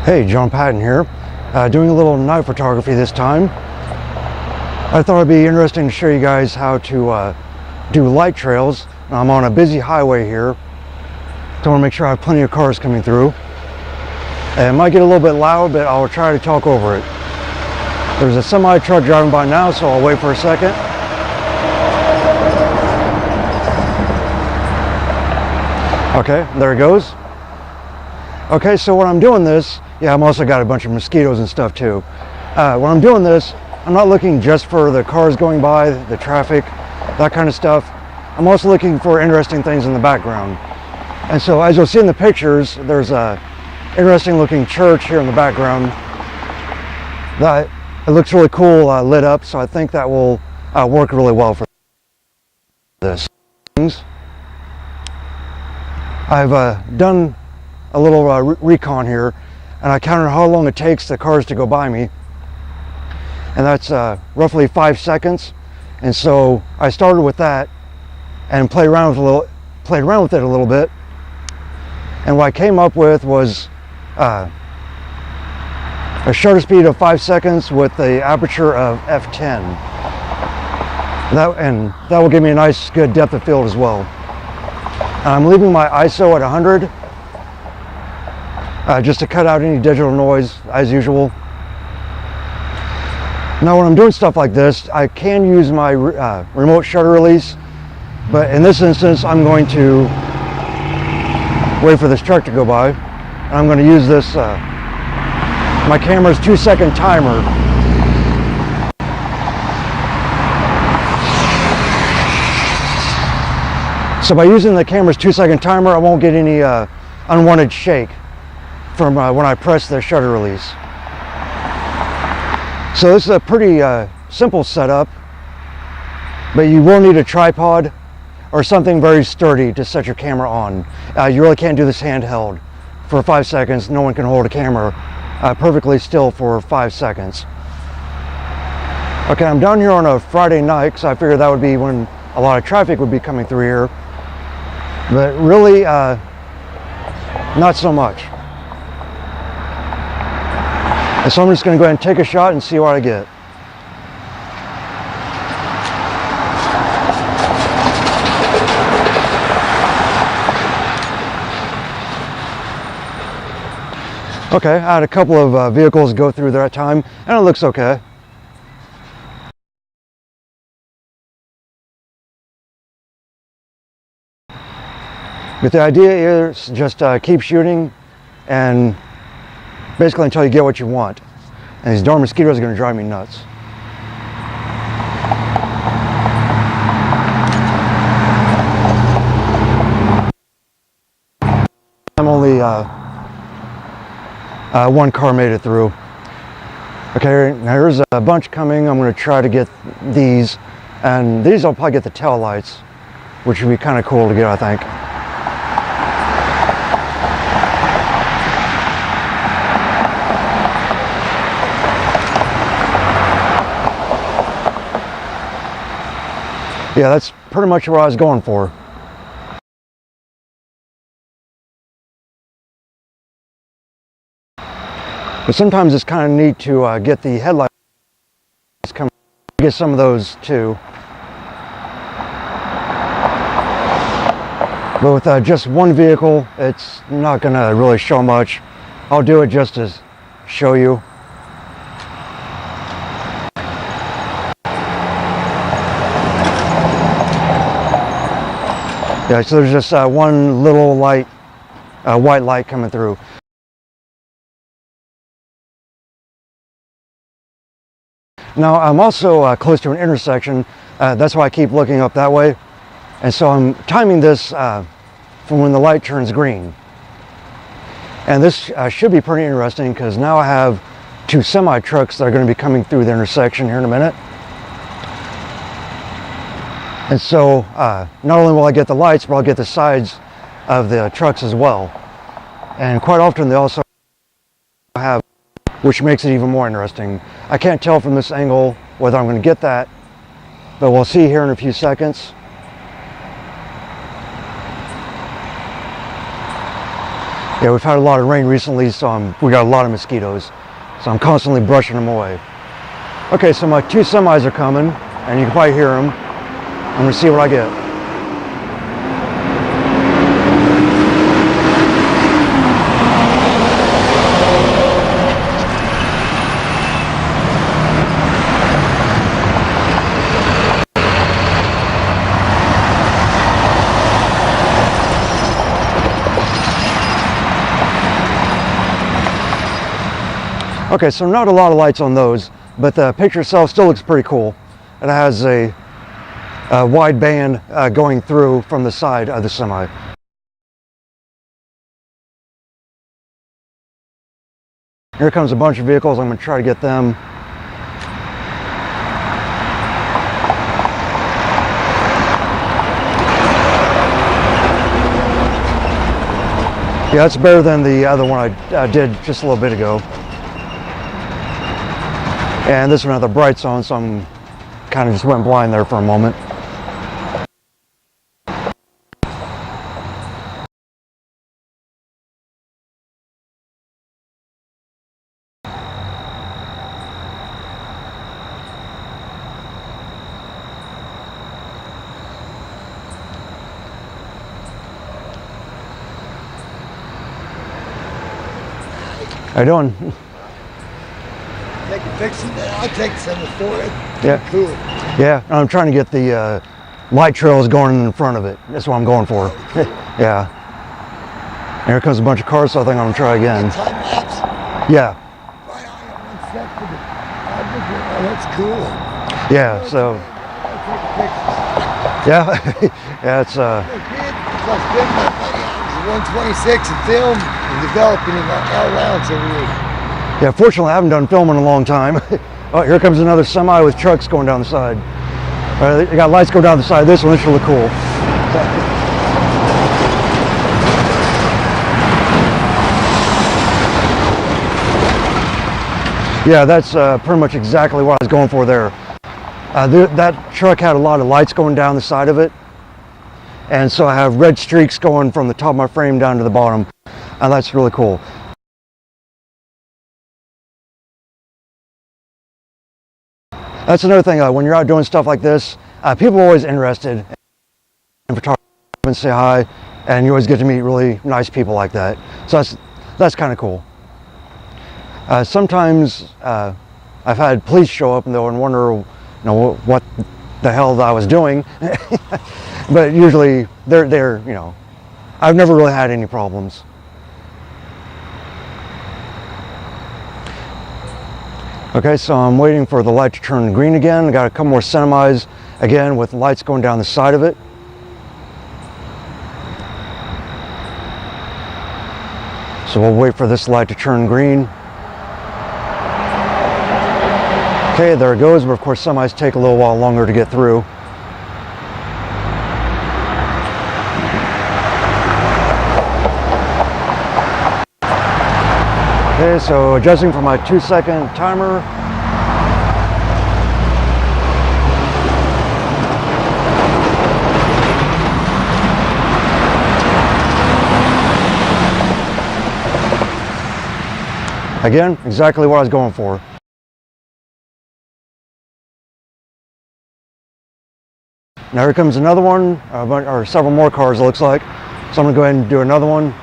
Hey, John Patton here, doing a little night photography this time. I thought it'd be interesting to show you guys how to do light trails. I'm on a busy highway here, so I want to make sure I have plenty of cars coming through. It might get a little bit loud, but I'll try to talk over it. There's a semi truck driving by now, so I'll wait for a second. Okay, there it goes. Okay, so when I'm doing this, I'm also got a bunch of mosquitoes and stuff too. When I'm doing this, I'm not looking just for the cars going by, the traffic, that kind of stuff. I'm also looking for interesting things in the background. And so as you'll see in the pictures, there's a interesting looking church here in the background. That it looks really cool lit up, so I think that will work really well for this. I've done a little recon here, and I counted how long it takes the cars to go by me, and that's roughly 5 seconds. And so I started with that and played around with it a little bit, and what I came up with was a shutter speed of 5 seconds with the aperture of f10. That will give me a nice good depth of field as well. I'm leaving my ISO at 100 just to cut out any digital noise as usual. Now when I'm doing stuff like this, I can use my remote shutter release, but in this instance I'm going to wait for this truck to go by, and I'm going to use this my camera's 2-second timer. So by using the camera's 2-second timer, I won't get any unwanted shake from when I press the shutter release. So this is a pretty simple setup, but you will need a tripod or something very sturdy to set your camera on. You really can't do this handheld for 5 seconds. No one can hold a camera perfectly still for 5 seconds. Okay, I'm down here on a Friday night, because I figured that would be when a lot of traffic would be coming through here, but really not so much. And so I'm just going to go ahead and take a shot and see what I get. Okay, I had a couple of vehicles go through there at time, and it looks okay. But the idea is just keep shooting, and basically until you get what you want. And these darn mosquitoes are going to drive me nuts. I'm only one car made it through. Okay, now here's a bunch coming. I'm going to try to get these, and these I'll probably get the tail lights, which would be kind of cool to get, I think. Yeah, that's pretty much what I was going for. But sometimes it's kind of neat to get the headlights coming, get some of those too. But with just one vehicle, it's not going to really show much. I'll do it just to show you. Yeah, so there's just one little light, white light coming through. Now I'm also close to an intersection. That's why I keep looking up that way. And so I'm timing this from when the light turns green. And this should be pretty interesting, because now I have 2 semi trucks that are going to be coming through the intersection here in a minute. And so not only will I get the lights, but I'll get the sides of the trucks as well. And quite often they also have, which makes it even more interesting. I can't tell from this angle whether I'm going to get that, but we'll see here in a few seconds. Yeah, we've had a lot of rain recently, so we got a lot of mosquitoes. So I'm constantly brushing them away. Okay, so my 2 semis are coming, and you can probably hear them. I'm gonna see what I get. Okay, so not a lot of lights on those, but the picture itself still looks pretty cool. It has a wide band going through from the side of the semi. Here comes a bunch of vehicles. I'm going to try to get them. Yeah, that's better than the other one I did just a little bit ago. And this one had the brights on, so I'm kind of just went blind there for a moment. How you doing? They can fix it. I'll take some for it. Yeah. Cool. Yeah, I'm trying to get the light trails going in front of it. That's what I'm going for. Yeah. And here comes a bunch of cars, so I think I'm gonna try again. Time lapse. Yeah. Right on 1 sec for the. Oh, that's cool. Yeah. So. I'll take Yeah. Yeah. It's Plus, been my 126 and film and developing in all rounds every week. Yeah, fortunately I haven't done film in a long time. Oh, here comes another semi with trucks going down the side. They got lights going down the side of this one. This should look cool. Yeah, that's pretty much exactly what I was going for there. That truck had a lot of lights going down the side of it. And so I have red streaks going from the top of my frame down to the bottom. And that's really cool. That's another thing, when you're out doing stuff like this, people are always interested in photography and say hi, and you always get to meet really nice people like that. So that's kind of cool. Sometimes I've had police show up and they'll wonder, what the hell I was doing. But usually they're, I've never really had any problems. Okay, so I'm waiting for the light to turn green again. I got a couple more semis again with lights going down the side of it. So we'll wait for this light to turn green. Okay, there it goes, but of course semis take a little while longer to get through. Okay, so adjusting for my 2-second timer. Again, exactly what I was going for. Now here comes another one, or several more cars it looks like. So I'm gonna go ahead and do another one.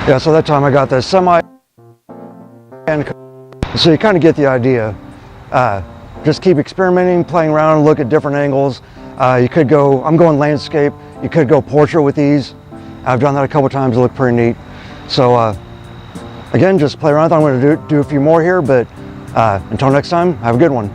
Yeah, so that time I got the semi, and so you kind of get the idea. Just keep experimenting, playing around, look at different angles. You could go, I'm going landscape, you could go portrait with these. I've done that a couple times, it looked pretty neat. So again, just play around. I'm going to do a few more here, but until next time, have a good one.